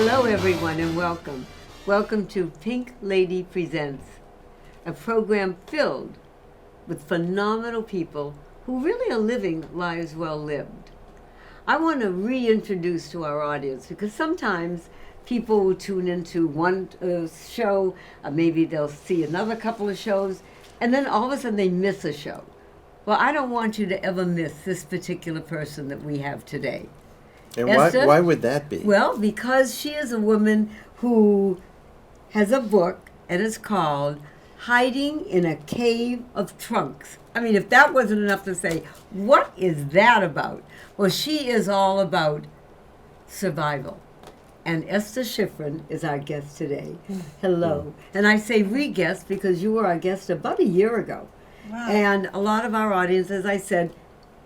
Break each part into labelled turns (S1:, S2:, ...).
S1: Hello, everyone, and welcome. Welcome to Pink Lady Presents, a program filled with phenomenal people who really are living lives well lived. I want to reintroduce to our audience because sometimes people will tune into one show, maybe they'll see another couple of shows, and then all of a sudden they miss a show. Well, I don't want you to ever miss this particular person that we have today.
S2: And
S1: Esther,
S2: why would that be?
S1: Well, because she is a woman who has a book, and it's called Hiding in a Cave of Trunks. I mean, if that wasn't enough to say, what is that about? Well, she is all about survival. And Ester Shifren is our guest today. Hello. And I say re-guest because you were our guest about a year ago.
S3: Wow.
S1: And a lot of our audience, as I said,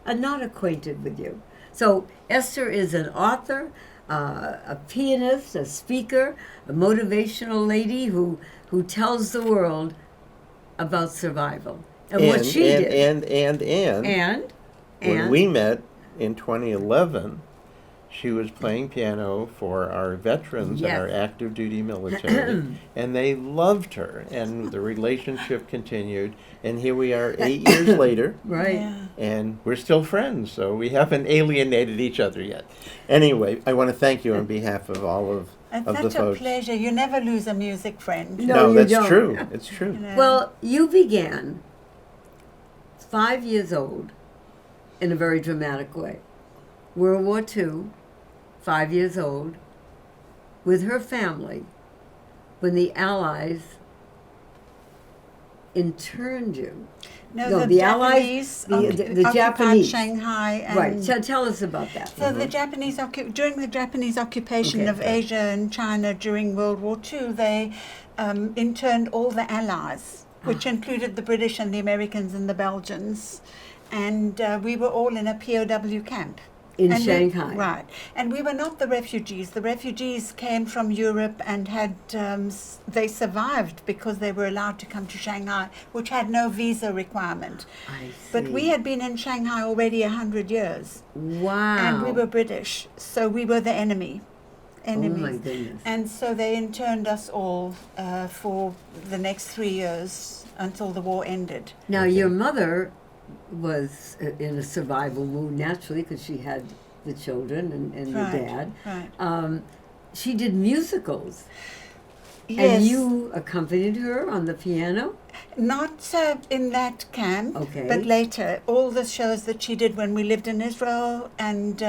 S1: are not acquainted with you. So Esther is an author, a pianist, a speaker, a motivational lady who tells the world about survival and what she did.
S2: And when we met in 2011, she was playing piano for our veterans and our active duty military, and they loved her, and the relationship continued, and here we are 8 years later,
S1: right?
S3: Yeah.
S2: And we're still friends, so we haven't alienated each other yet. Anyway, I want to thank you on behalf of all of the folks.
S3: It's such a pleasure. You never lose a music friend.
S1: No, you
S2: that's
S1: don't.
S2: true. It's true.
S3: You know.
S1: Well, you began 5 years old in a very dramatic way. World War II, 5 years old, with her family, when the Allies interned you.
S3: No,
S1: the
S3: Japanese
S1: Allies, the
S3: occupied
S1: Japanese.
S3: Shanghai. And
S1: Right, so tell us about that.
S3: So the Japanese, during the Japanese occupation of Asia and China during World War II, they interned all the Allies, which included the British and the Americans and the Belgians. And we were all in a POW camp.
S1: In Shanghai.
S3: Right. And we were not the refugees. The refugees came from Europe and had, they survived because they were allowed to come to Shanghai, which had no visa requirement.
S1: I see.
S3: But we had been in Shanghai already 100 years.
S1: Wow.
S3: And we were British, so we were the enemies.
S1: Oh my goodness.
S3: And so they interned us all for the next 3 years until the war ended.
S1: Now, your mother was in a survival mood naturally because she had the children and
S3: Right,
S1: the dad.
S3: right.
S1: She did musicals.
S3: Yes.
S1: And you accompanied her on the piano?
S3: Not in that camp,
S1: Okay.
S3: but later. All the shows that she did when we lived in Israel and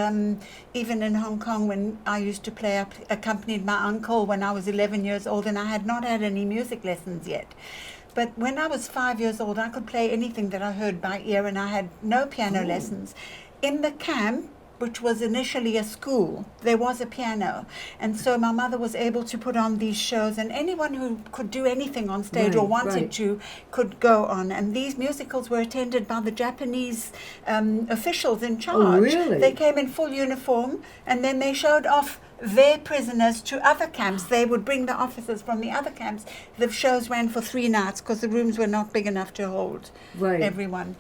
S3: even in Hong Kong when I used to play, accompanied my uncle when I was 11 years old, and I had not had any music lessons yet. But when I was 5 years old, I could play anything that I heard by ear, and I had no piano lessons. In the camp, which was initially a school, there was a piano. And so my mother was able to put on these shows, and anyone who could do anything on stage or wanted to could go on. And these musicals were attended by the Japanese officials in charge.
S1: Oh, really?
S3: They came in full uniform, and then they showed off their prisoners to other camps. They would bring the officers from the other camps. The shows ran for 3 nights because the rooms were not big enough to hold everyone.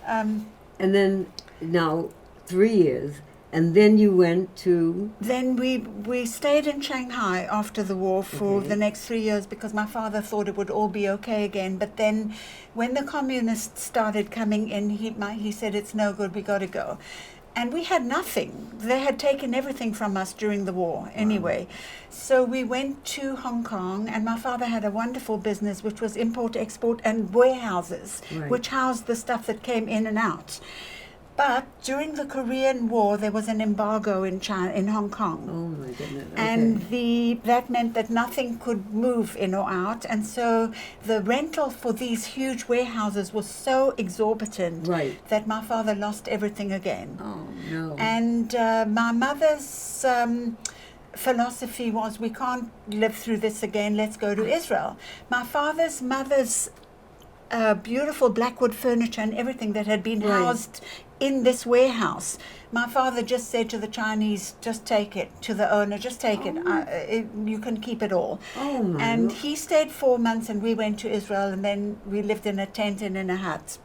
S1: And then now 3 years, and then you went to...
S3: Then we stayed in Shanghai after the war for the next 3 years because my father thought it would all be okay again. But then when the communists started coming in, he said, it's no good, we got to go. And we had nothing. They had taken everything from us during the war anyway. So we went to Hong Kong, and my father had a wonderful business which was import, export, and warehouses, which housed the stuff that came in and out. But during the Korean War, there was an embargo in China, in Hong Kong.
S1: Oh my goodness. Okay.
S3: And that meant that nothing could move in or out. And so the rental for these huge warehouses was so exorbitant that my father lost everything again.
S1: Oh, no.
S3: And my mother's philosophy was, we can't live through this again, let's go to Israel. My father's mother's beautiful blackwood furniture and everything that had been housed in this warehouse. My father just said to the Chinese, just take it, to the owner, just take it. You can keep it all.
S1: Oh, my
S3: and
S1: God.
S3: he stayed 4 months, and we went to Israel, and then we lived in a tent and in a hut.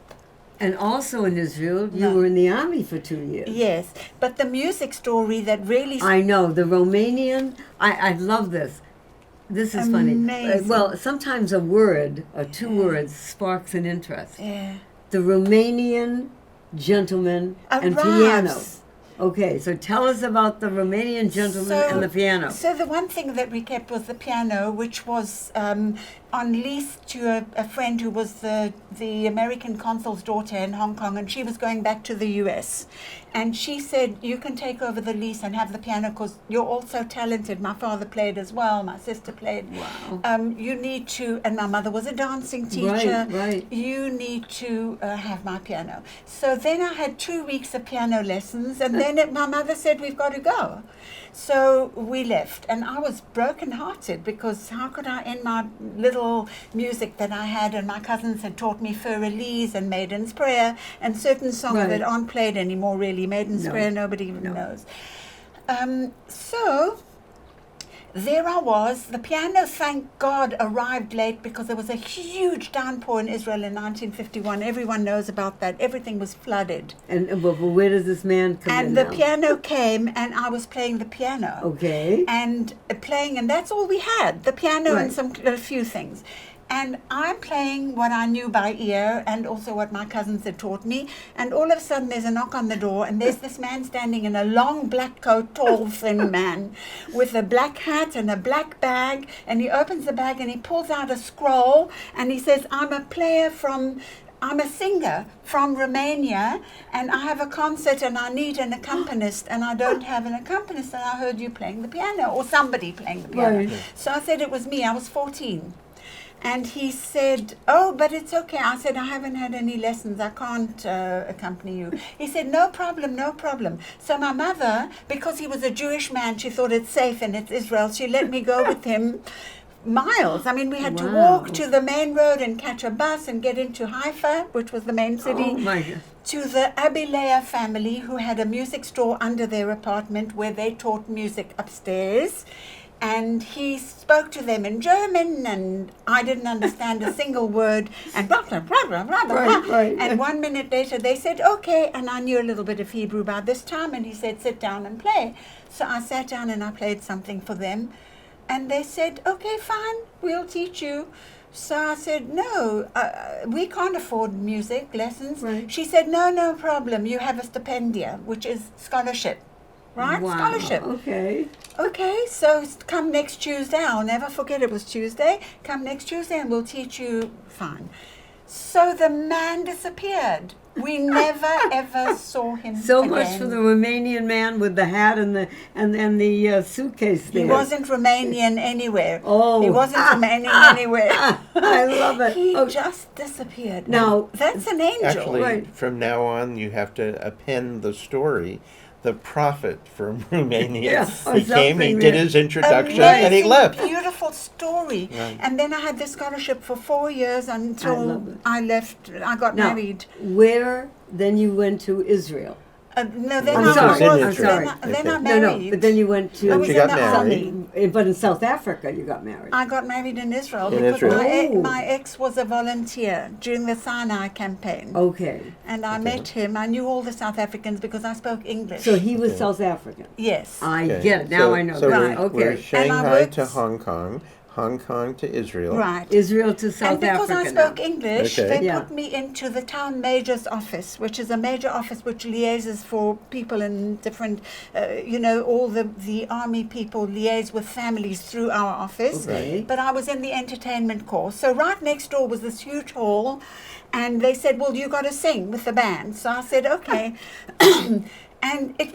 S1: And also in Israel, you
S3: No.
S1: were in the army for 2 years.
S3: Yes, but the music story that really
S1: I know, the Romanian, I love this. This is funny.
S3: Amazing.
S1: Well, sometimes a word or two words sparks an interest.
S3: yeah.
S1: The Romanian gentleman and
S3: Arrives.
S1: piano. Okay, so tell us about the Romanian gentleman and the piano.
S3: So the one thing that we kept was the piano, which was on lease to a friend who was the American consul's daughter in Hong Kong, and she was going back to the US. And she said, you can take over the lease and have the piano because you're all so talented. My father played as well. My sister played.
S1: Wow.
S3: You need to, and my mother was a dancing teacher.
S1: Right.
S3: You need to have my piano. So then I had 2 weeks of piano lessons, and then my mother said, we've got to go. So we left, and I was brokenhearted because how could I end my little music that I had, and my cousins had taught me Fur Elise and Maiden's Prayer and certain songs
S1: Right.
S3: that aren't played anymore really. Maiden's
S1: No.
S3: Prayer, nobody even
S1: No.
S3: knows. So there I was. The piano, thank God, arrived late because there was a huge downpour in Israel in 1951. Everyone knows about that. Everything was flooded.
S1: And well, where does this man come in
S3: And the
S1: now?
S3: piano came, and I was playing the piano.
S1: Okay.
S3: And playing, and that's all we had, the piano
S1: Right.
S3: and a few things. And I'm playing what I knew by ear and also what my cousins had taught me. And all of a sudden there's a knock on the door, and there's this man standing in a long black coat, tall, thin man, with a black hat and a black bag. And he opens the bag and he pulls out a scroll and he says, I'm a singer from Romania, and I have a concert and I need an accompanist, and I don't have an accompanist, and I heard you playing the piano, or somebody playing the piano.
S1: Right.
S3: So I said it was me. I was 14. And he said, oh, but it's okay. I said, I haven't had any lessons. I can't accompany you. He said, no problem, no problem. So my mother, because he was a Jewish man, she thought it's safe and it's Israel. She let me go with him miles. I mean, we had to
S1: Wow.
S3: walk to the main road and catch a bus and get into Haifa, which was the main city.
S1: Oh my God.
S3: To the Abilea family, who had a music store under their apartment where they taught music upstairs. And he spoke to them in German, and I didn't understand a single word, and blah, blah, blah, blah, blah, blah.
S1: Right.
S3: And 1 minute later, they said, okay, and I knew a little bit of Hebrew by this time, and he said, sit down and play. So I sat down and I played something for them, and they said, okay, fine, we'll teach you. So I said, no, we can't afford music lessons.
S1: Right.
S3: She said, no problem, you have a stipendia, which is scholarship. Right?
S1: Wow.
S3: Scholarship. Okay, so come next Tuesday. I'll never forget it was Tuesday. Come next Tuesday and we'll teach you. Fine. So the man disappeared. We never ever saw him
S1: So
S3: again.
S1: much for the Romanian man with the hat and the suitcase there.
S3: He wasn't Romanian anywhere.
S1: Oh.
S3: He wasn't Romanian anywhere.
S1: I love it.
S3: He
S1: Oh,
S3: just disappeared.
S1: Now-
S3: That's an angel.
S2: Actually,
S1: Right.
S2: from now on, you have to append the story. The prophet from Romania.
S1: Yeah, or
S2: He came, he
S1: something
S2: did
S1: there.
S2: his introduction, and he
S3: Amazing,
S2: left.
S3: Beautiful story.
S2: Right.
S3: And then I had this scholarship for 4 years
S1: I
S3: until
S1: love it.
S3: I left. I got
S1: Now,
S3: married.
S1: where then you went to Israel?
S3: No, then
S1: I'm
S3: I
S1: sorry,
S3: was.
S1: I'm sorry.
S3: Then I
S2: Okay.
S3: married.
S1: No, but then you went to.
S3: I was
S2: She
S3: in
S2: got
S3: the
S2: married.
S3: army.
S1: But in South Africa, you got married.
S3: I got married in Israel
S2: In
S3: because
S2: Israel.
S3: my ex was a volunteer during the Sinai campaign.
S1: Okay,
S3: And I met him. I knew all the South Africans because I spoke English.
S1: so he was
S2: Okay.
S1: South African.
S3: yes.
S1: I
S2: Okay.
S1: get it now.
S2: So-
S1: I know.
S2: So
S1: that.
S3: Right.
S2: we're
S1: Okay,
S2: Shanghai
S3: worked-
S2: to Hong Kong to Israel.
S3: Right.
S1: Israel to South
S3: And because
S1: Africa.
S3: I spoke
S1: now.
S3: English,
S2: Okay.
S3: they
S1: Yeah.
S3: put me into the town major's office, which is a major office which liaises for people in different, all the army people liaise with families through our office.
S1: Okay.
S3: But I was in the entertainment course. So right next door was this huge hall, and they said, well, you got to sing with the band. So I said, okay. And it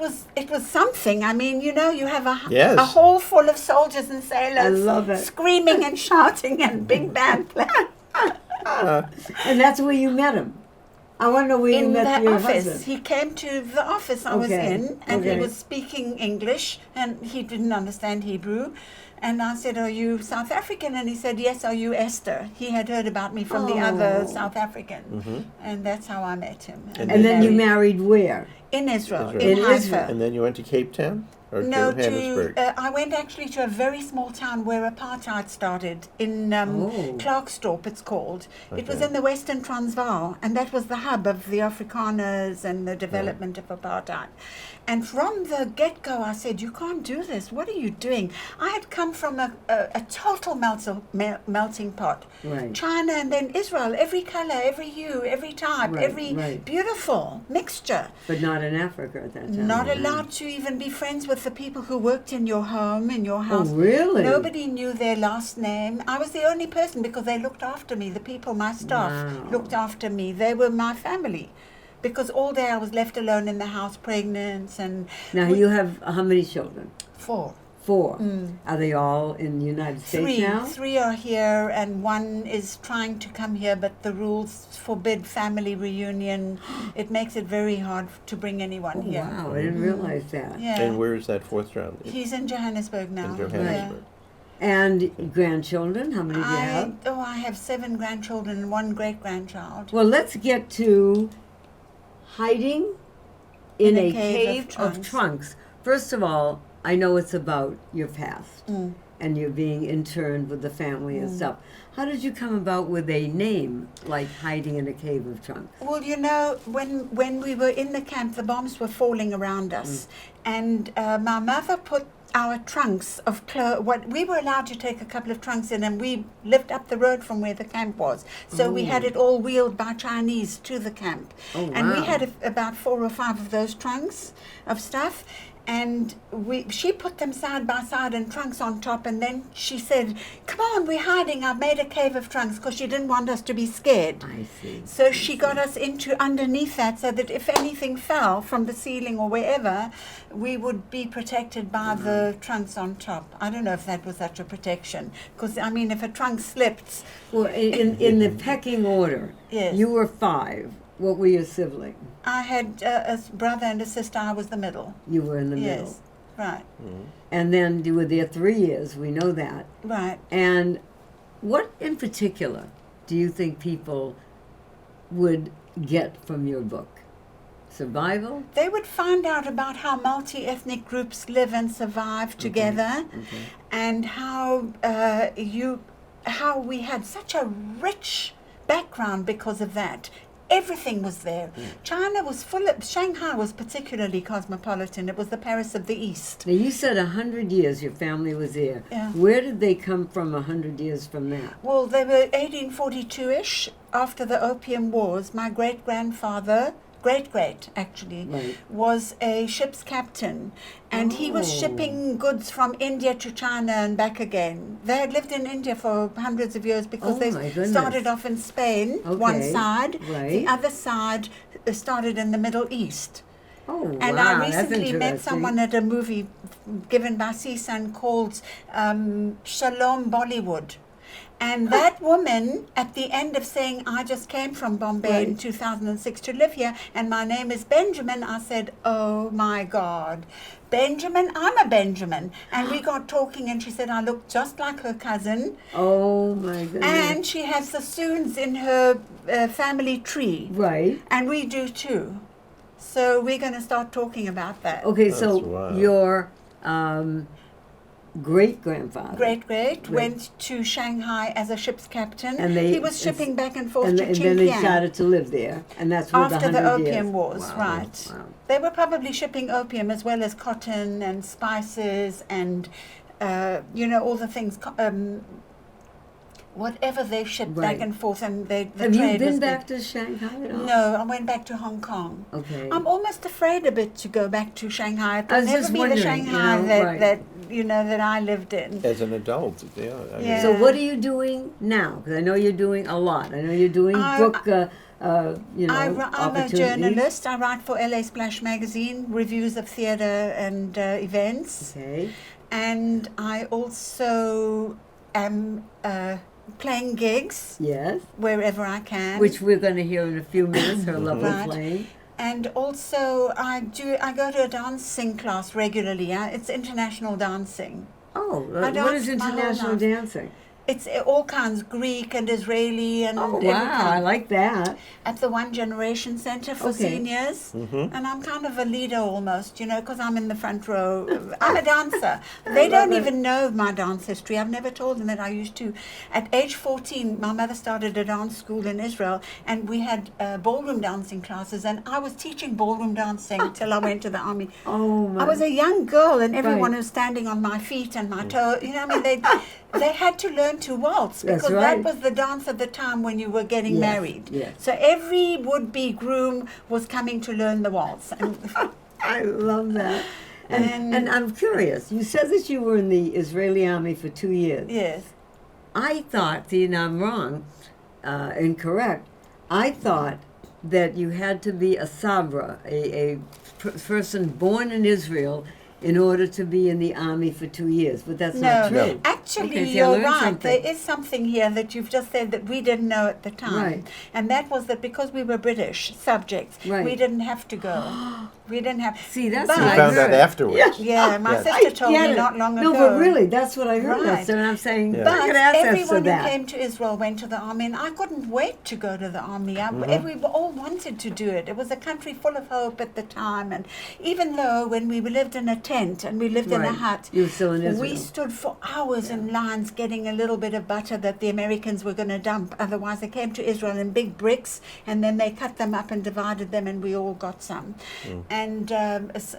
S3: was something. I mean, you have
S2: Yes.
S3: a hall full of soldiers and sailors
S1: I love it.
S3: screaming and shouting and big band playing.
S1: And that's where you met him. I want to know where you
S3: In
S1: met
S3: the
S1: your
S3: office.
S1: husband.
S3: He came to the office I was
S1: Okay,
S3: in, and
S1: okay.
S3: he was speaking English, and he didn't understand Hebrew. And I said, are you South African? And he said, yes, are you Esther? He had heard about me from the other
S1: Oh.
S3: South African.
S2: Mm-hmm.
S3: And that's how I met him.
S2: And
S1: And then you
S3: married
S1: married where?
S3: in Israel,
S2: Israel.
S3: in
S1: In
S3: Haifa.
S1: Israel.
S2: And then you went to Cape Town? Or
S3: No,
S2: Johannesburg?
S3: I went actually to a very small town where apartheid started, in Klerksdorp it's called.
S2: Okay.
S3: It was in the Western Transvaal, and that was the hub of the Afrikaners and the development of apartheid. And from the get-go I said, you can't do this, what are you doing? I had come from a total melting pot.
S1: Right.
S3: China and then Israel, every color, every hue, every type,
S1: Right.
S3: beautiful mixture.
S1: But not in Africa at that time.
S3: Not allowed to even be friends with the people who worked in your home, in your house.
S1: Oh, really?
S3: Nobody knew their last name. I was the only person because they looked after me. The people, my staff,
S1: Wow.
S3: looked after me. They were my family. Because all day I was left alone in the house, pregnant, and...
S1: Now, you have how many children?
S3: 4.
S1: 4. Are they all in the United States now?
S3: 3 are here, and 1 is trying to come here, but the rules forbid family reunion. It makes it very hard to bring anyone here.
S1: Wow, I didn't realize that.
S3: Yeah.
S2: And where is that 4th child?
S3: He's in Johannesburg now.
S2: In Johannesburg.
S1: And grandchildren, how many do you have?
S3: I have 7 grandchildren and 1 great-grandchild.
S1: Well, let's get to hiding in a
S3: cave
S1: cave
S3: of
S1: of trunks. First of all, I know it's about your past and you're being interned with the family and stuff. How did you come about with a name like Hiding in a Cave of Trunks?
S3: Well, you know, when we were in the camp, the bombs were falling around us, and my mother put our trunks of clothes. What we were allowed to take a couple of trunks in, and we lived up the road from where the camp was. So we had it all wheeled by Chinese to the camp, and we had about 4 or 5 of those trunks of stuff. And she put them side by side and trunks on top, and then she said, "Come on, we're hiding. I've made a cave of trunks," because she didn't want us to be scared.
S1: I see.
S3: So she got us into underneath that, so that if anything fell from the ceiling or wherever, we would be protected by the trunks on top. I don't know if that was such a protection, because I mean, if a trunk slipped,
S1: Well, in the pecking order,
S3: Yes.
S1: you were 5. What were your siblings?
S3: I had a brother and a sister. I was the middle.
S1: You were in the middle.
S3: Yes, right,
S1: And then you were there 3 years, we know that.
S3: right.
S1: And what in particular do you think people would get from your book? Survival?
S3: They would find out about how multi-ethnic groups live and survive together, and how how we had such a rich background because of that. Everything was there. China was full of, Shanghai was particularly cosmopolitan. It was the Paris of the East.
S1: Now, you said 100 years your family was there.
S3: Yeah.
S1: Where did they come from 100 years from that?
S3: Well, they were 1842-ish, after the Opium Wars. My great-grandfather, great-great actually,
S1: Right.
S3: was a ship's captain, and he was shipping goods from India to China and back again. They had lived in India for hundreds of years because
S1: Oh,
S3: they
S1: my goodness.
S3: started off in Spain, one
S1: Okay,
S3: side,
S1: right.
S3: the other side started in the Middle East.
S1: Oh,
S3: And
S1: wow,
S3: I
S1: that's
S3: recently met
S1: interesting.
S3: someone at a movie given by CSUN called Shalom Bollywood. And that woman, at the end of saying, "I just came from Bombay in
S1: Right.
S3: 2006 to live here, and my name is Benjamin," I said, "Oh my God, Benjamin, I'm a Benjamin." And we got talking, and she said, "I look just like her cousin,
S1: Oh, my goodness.
S3: and she has the Soons in her family tree,
S1: Right.
S3: and we do too." So we're going to start talking about that.
S1: Okay,
S2: That's
S1: so
S2: wild.
S1: your great-grandfather.
S3: Great went to Shanghai as a ship's captain.
S1: And they-
S3: he was shipping back and forth
S1: And,
S3: to
S1: and then they
S3: Xinjiang
S1: started to live there, and that's where
S3: after
S1: the
S3: the
S1: 100
S3: Opium
S1: years.
S3: Wars,
S1: Wow.
S3: right?
S1: Wow.
S3: They were probably shipping opium as well as cotton and spices and, all the things, whatever they shipped
S1: Right.
S3: back and forth, and the
S1: Have you
S3: trade
S1: been
S3: was
S1: back
S3: good.
S1: to Shanghai at all?
S3: No, I went back to Hong Kong.
S1: Okay.
S3: I'm almost afraid a bit to go back to Shanghai. It
S1: I
S3: will
S1: was
S3: never
S1: just
S3: be the
S1: wondering,
S3: Shanghai
S1: right.
S3: that I lived in.
S2: As an adult, yeah. I mean,
S3: Yeah.
S1: So what are you doing now? Because I know you're doing a lot. I know you're doing book,
S3: I'm a
S1: opportunities.
S3: journalist. I write for LA Splash magazine, reviews of theatre and events.
S1: Okay.
S3: And I also am playing gigs
S1: Yes.
S3: wherever I can.
S1: Which we're going to hear in a few minutes. Her love of
S3: Right.
S1: playing.
S3: And also I go to a dancing class regularly. It's international dancing.
S1: Oh,
S3: I
S1: what is
S3: danced my whole
S1: international
S3: life.
S1: dancing?
S3: It's all kinds, Greek and Israeli and
S1: Oh,
S3: every
S1: wow, I
S3: kind.
S1: like that.
S3: At the One Generation Center for Seniors.
S2: Mm-hmm.
S3: And I'm kind of a leader almost, because I'm in the front row. I'm a dancer. They don't even know my dance history. I've never told them that I used to. At age 14, my mother started a dance school in Israel, and we had ballroom dancing classes, and I was teaching ballroom dancing till I went to the army.
S1: Oh, my.
S3: I was a young girl, and everyone
S1: Right.
S3: was standing on my feet and my toes. They had to learn to waltz
S1: That's
S3: because
S1: right.
S3: that was the dance of the time when you were getting
S1: Yes,
S3: married.
S1: yes.
S3: So every would-be groom was coming to learn the waltz. And
S1: I love that. And I'm curious. You said that you were in the Israeli army for 2 years.
S3: yes.
S1: I thought, see, and I'm wrong, incorrect. I thought that you had to be a sabra, a person born in Israel, in order to be in the army for 2 years. But that's not
S3: No,
S1: true.
S3: actually,
S1: Okay, so I
S3: you're
S1: learned
S3: right.
S1: something.
S3: There is something here that you've just said that we didn't know at the time.
S1: Right.
S3: And that was that because we were British subjects,
S1: Right.
S3: we didn't have to go. We didn't have.
S1: See, that's
S3: But-
S1: what
S2: We
S1: I
S2: found
S1: heard.
S2: out afterwards.
S3: Yeah, my
S2: Yes.
S3: sister
S1: I
S3: told
S1: get
S3: me
S1: it.
S3: not long
S1: No,
S3: ago.
S1: but really, that's what I heard,
S3: Right.
S1: Esther, and I'm saying,
S2: Yeah.
S1: I
S3: But
S1: could ask Esther
S3: everyone who
S1: that.
S3: came to Israel went to the army, and I couldn't wait to go to the army. We all wanted to do it. It was a country full of hope at the time, and even though when we lived in a tent and we lived in a
S1: Right.
S3: hut,
S1: You were still in Israel.
S3: we stood for hours in lines getting a little bit of butter that the Americans were going to dump. Otherwise, they came to Israel in big bricks, and then they cut them up and divided them, and we all got some. And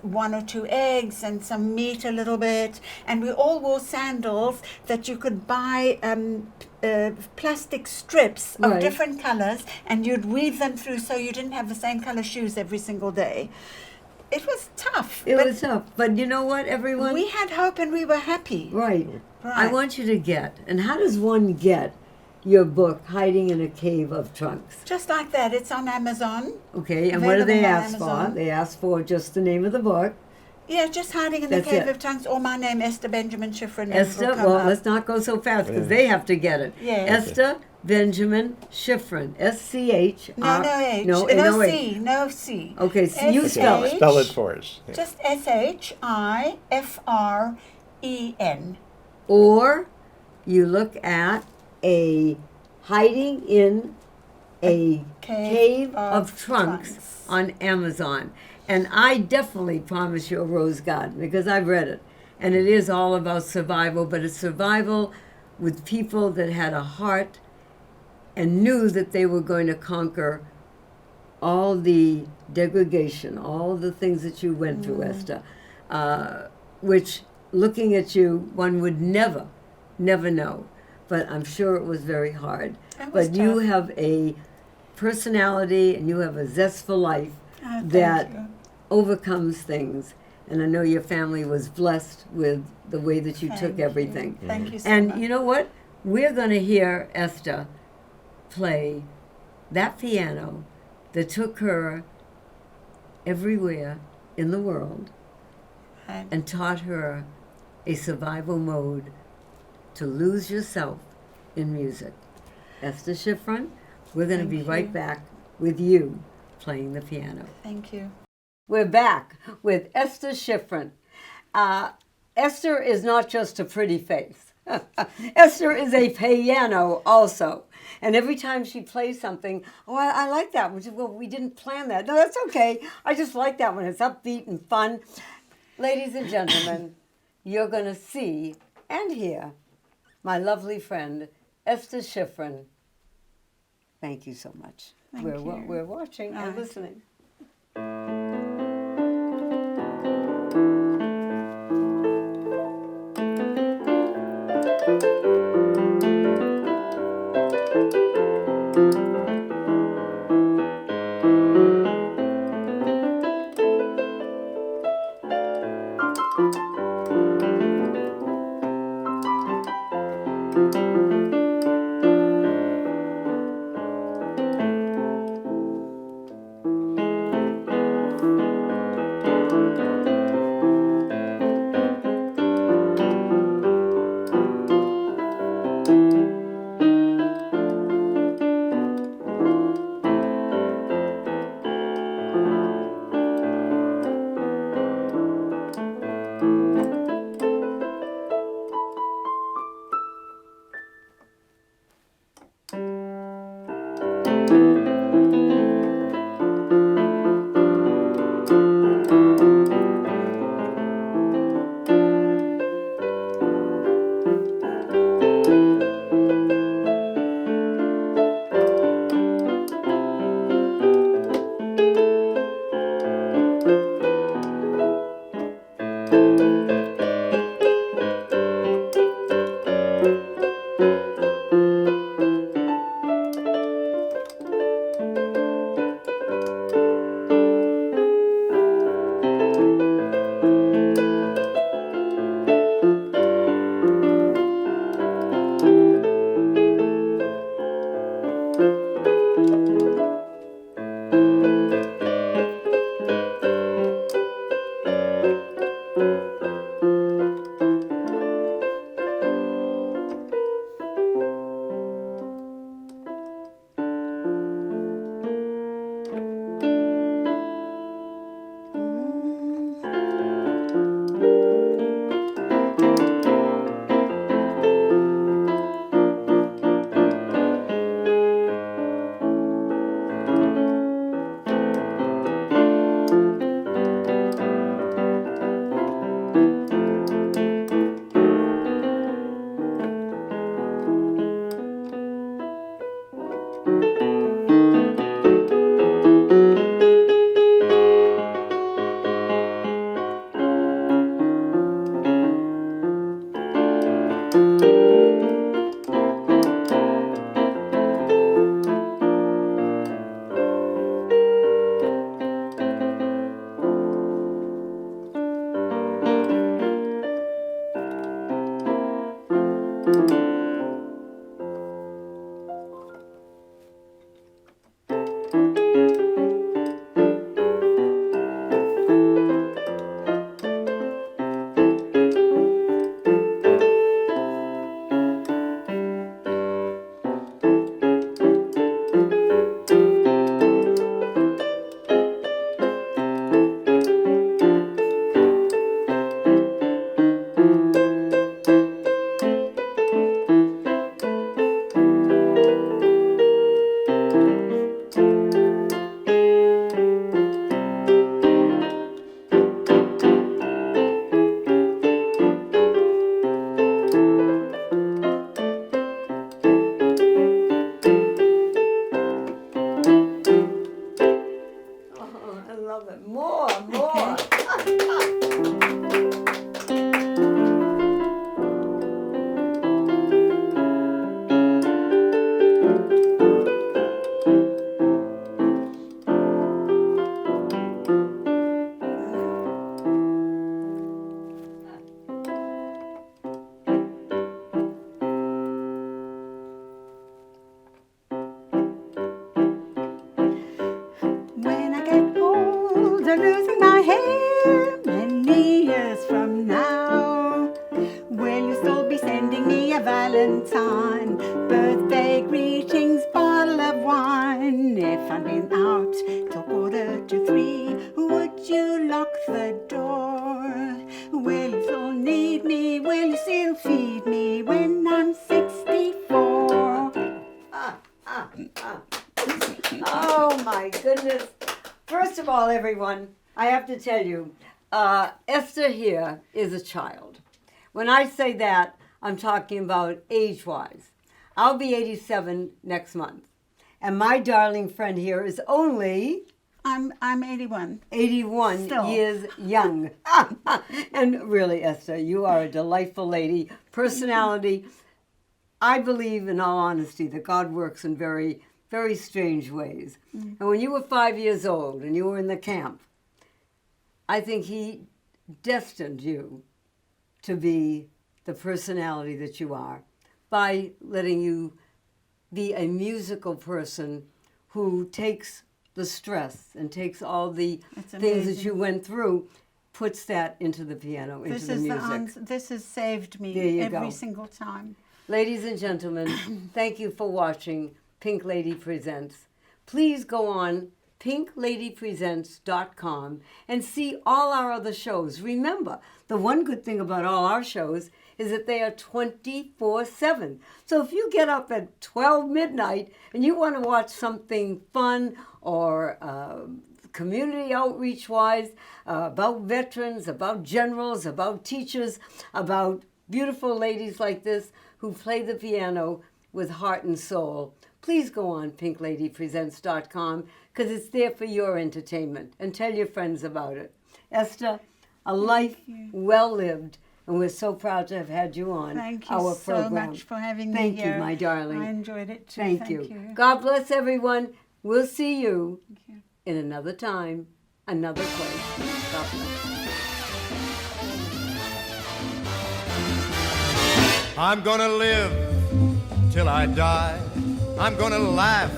S3: one or two eggs and some meat a little bit. And we all wore sandals that you could buy plastic strips of
S1: Right.
S3: different colors, and you'd weave them through so you didn't have the same color shoes every single day. It was tough.
S1: It
S3: but
S1: was tough. But you know what, everyone?
S3: we had hope and we were happy.
S1: Right.
S3: Right.
S1: I want you to get, and how does one get your book, Hiding in a Cave of Trunks?
S3: Just like that. It's on Amazon.
S1: Okay, and what do they
S3: Available on
S1: ask for?
S3: Amazon.
S1: They ask for just the name of the book.
S3: Yeah, just Hiding in the
S1: That's
S3: Cave
S1: it.
S3: of Tongues, or my name, Esther Benjamin Shifren.
S1: Esther, well, let's not go so fast because they have to get it.
S3: Yeah.
S1: Esther Benjamin Shifren, S-C-H.
S3: No, no H.
S1: No,
S3: No
S1: H.
S3: C. No C.
S1: Okay, so you
S3: S-
S1: spell it.
S2: Spell it for us. Yeah.
S3: Just Shifren.
S1: Or you look at a Hiding in a Cave of Trunks on Amazon. And I definitely promise you a rose garden because I've read it. And it is all about survival, but it's survival with people that had a heart and knew that they were going to conquer all the degradation, all the things that you went through, Esther, which looking at you, one would never know. But I'm sure it was very hard.
S3: It was
S1: But you
S3: tough.
S1: have a personality and you have a zest for life
S3: Thank
S1: that
S3: you.
S1: overcomes things. And I know your family was blessed with the way that you
S3: Thank
S1: took
S3: you.
S1: everything.
S3: Thank you so
S1: And
S3: much.
S1: you know what? We're going to hear Esther play that piano that took her everywhere in the world
S3: And
S1: and taught her a survival mode to lose yourself in music. Esther Shifren, we're going to
S3: Thank
S1: be right
S3: you.
S1: back with you playing the piano.
S3: thank you.
S1: We're back with Esther Shifren. Esther is not just a pretty face. Esther is a piano also. And every time she plays something, oh, I like that one. Well, we didn't plan that. No, that's okay. I just like that one. It's upbeat and fun. Ladies and gentlemen, you're going to see and hear my lovely friend, Esther Shifren. Thank you so much.
S3: Thank
S1: We're
S3: you.
S1: watching and
S3: Right.
S1: listening. love it. More.
S3: When I get old and losing my hair many years from now, will you still be sending me a valentine, birthday greetings, bottle of wine? If I've been out till 2:45, would you lock the door? Will you still need me? Will you still feed me when I'm 64?
S1: Oh my goodness. First of all, everyone, I have to tell you, Esther here is a child. When I say that, I'm talking about age-wise. I'll be 87 next month. And my darling friend here is only
S3: I'm 81.
S1: 81
S3: Still.
S1: years young. And really, Esther, you are a delightful lady. Personality. I believe, in all honesty, that God works in very, very strange ways. And when you were 5 years old and you were in the camp, I think He destined you to be the personality that you are by letting you be a musical person who takes the stress and takes all the
S3: It's
S1: things that
S3: amazing.
S1: you went through, puts that into the piano, into
S3: This
S1: the
S3: is the
S1: music.
S3: answer. This has saved me
S1: There you
S3: every
S1: go.
S3: single time.
S1: Ladies and gentlemen, thank you for watching Pink Lady Presents. Please go on pinkladypresents.com and see all our other shows. Remember, the one good thing about all our shows is that they are 24/7. So if you get up at 12 midnight and you want to watch something fun or community outreach-wise, about veterans, about generals, about teachers, about beautiful ladies like this who play the piano with heart and soul, please go on pinkladypresents.com because it's there for your entertainment, and tell your friends about it. Esther, a life well lived, and we're so proud to have had you on
S3: Thank you
S1: our
S3: so
S1: program.
S3: much for having
S1: Thank
S3: me
S1: you,
S3: here.
S1: my darling.
S3: I enjoyed it too.
S1: Thank you. God bless everyone. We'll see you
S3: Thank you.
S1: in another time, another place. God bless.
S4: I'm gonna live till I die. I'm gonna laugh